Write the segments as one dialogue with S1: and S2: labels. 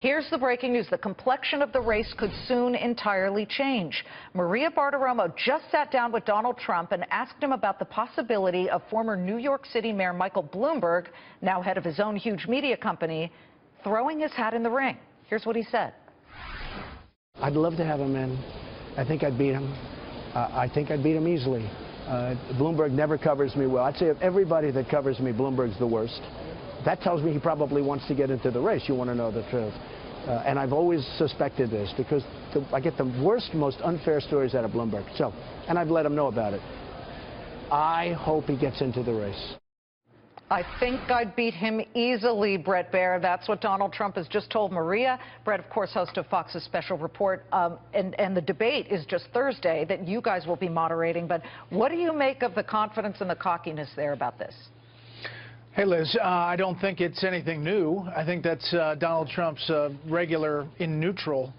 S1: Here's the breaking news. The complexion of the race could soon entirely change. Maria Bartiromo just sat down with Donald Trump and asked him about the possibility of former New York City Mayor Michael Bloomberg, now head of his own huge media company, throwing his hat in the ring. Here's what he said.
S2: I'd love to have him in. I think I'd beat him. I think I'd beat him easily. Bloomberg never covers me well. I'd say of everybody that covers me, Bloomberg's the worst. That tells me he probably wants to get into the race. You want to know the truth. And I've always suspected this because I get the worst, most unfair stories out of Bloomberg. And I've let him know about it. I hope he gets into the race.
S1: I think I'd beat him easily, Bret Baier. That's what Donald Trump has just told Maria. Bret, of course, host of Fox's Special Report. And the debate is just Thursday that you guys will be moderating. But what do you make of the confidence and the cockiness there about this?
S3: Hey, Liz, I don't think it's anything new. I think that's Donald Trump's regular in neutral,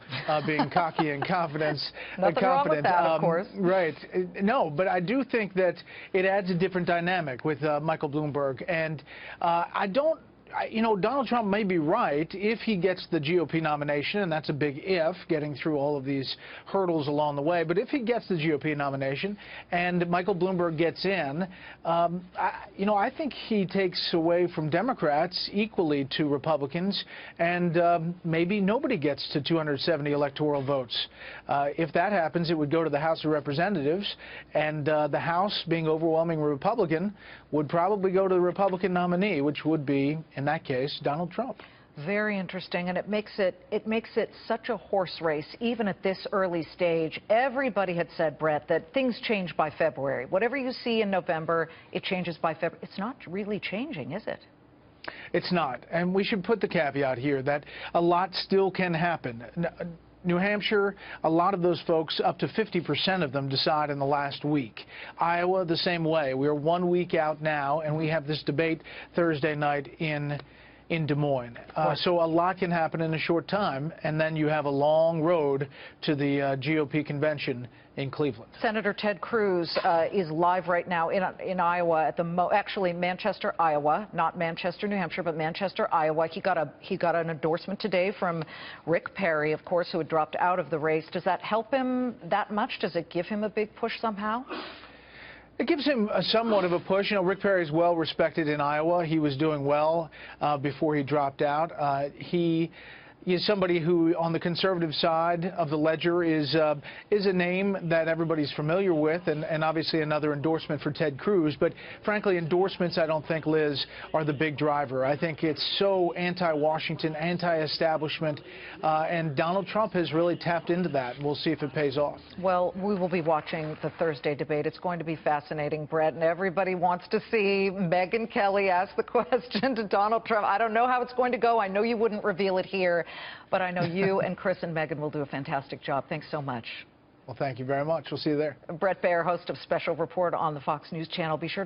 S3: being cocky and confident.
S1: Nothing wrong with that, of course.
S3: Right. No, but I do think that it adds a different dynamic with Michael Bloomberg. And Donald Trump may be right if he gets the GOP nomination, and that's a big if, getting through all of these hurdles along the way. But if he gets the GOP nomination and Michael Bloomberg gets in, I think he takes away from Democrats equally to Republicans, and maybe nobody gets to 270 electoral votes. If that happens, it would go to the House of Representatives, and the House, being overwhelmingly Republican, would probably go to the Republican nominee, which would be, in that case, Donald Trump.
S1: Very interesting, and it makes it such a horse race, even at this early stage. Everybody had said, Bret, that things change by February. Whatever you see in November, it changes by February. It's not really changing, is it?
S3: It's not, and we should put the caveat here that a lot still can happen. New Hampshire, a lot of those folks, up to 50% of them, decide in the last week. Iowa, the same way. We're 1 week out now, and we have this debate Thursday night in Des Moines. So a lot can happen in a short time, and then you have a long road to the GOP convention in Cleveland. Senator
S1: Ted Cruz is live right now in Iowa at actually Manchester, Iowa, not Manchester, New Hampshire, but Manchester, Iowa. He got an endorsement today from Rick Perry, of course, who had dropped out of the race. Does that help him that much? Does it give him a big push somehow?
S3: It gives him somewhat of a push. Rick Perry is well respected in Iowa. He was doing well before he dropped out. He is somebody who, on the conservative side of the ledger, is a name that everybody's familiar with, and obviously another endorsement for Ted Cruz. But frankly, endorsements, I don't think, Liz, are the big driver. I think it's so anti-Washington, anti-establishment, and Donald Trump has really tapped into that. We'll see if it pays off.
S1: Well, we will be watching the Thursday debate. It's going to be fascinating, Bret, and everybody wants to see Megyn Kelly ask the question to Donald Trump. I don't know how it's going to go. I know you wouldn't reveal it here, but I know you and Chris and Megyn will do a fantastic job. Thanks so much.
S3: Well, thank you very much. We'll see you there.
S1: Bret Baier, host of Special Report on the Fox News Channel. Be sure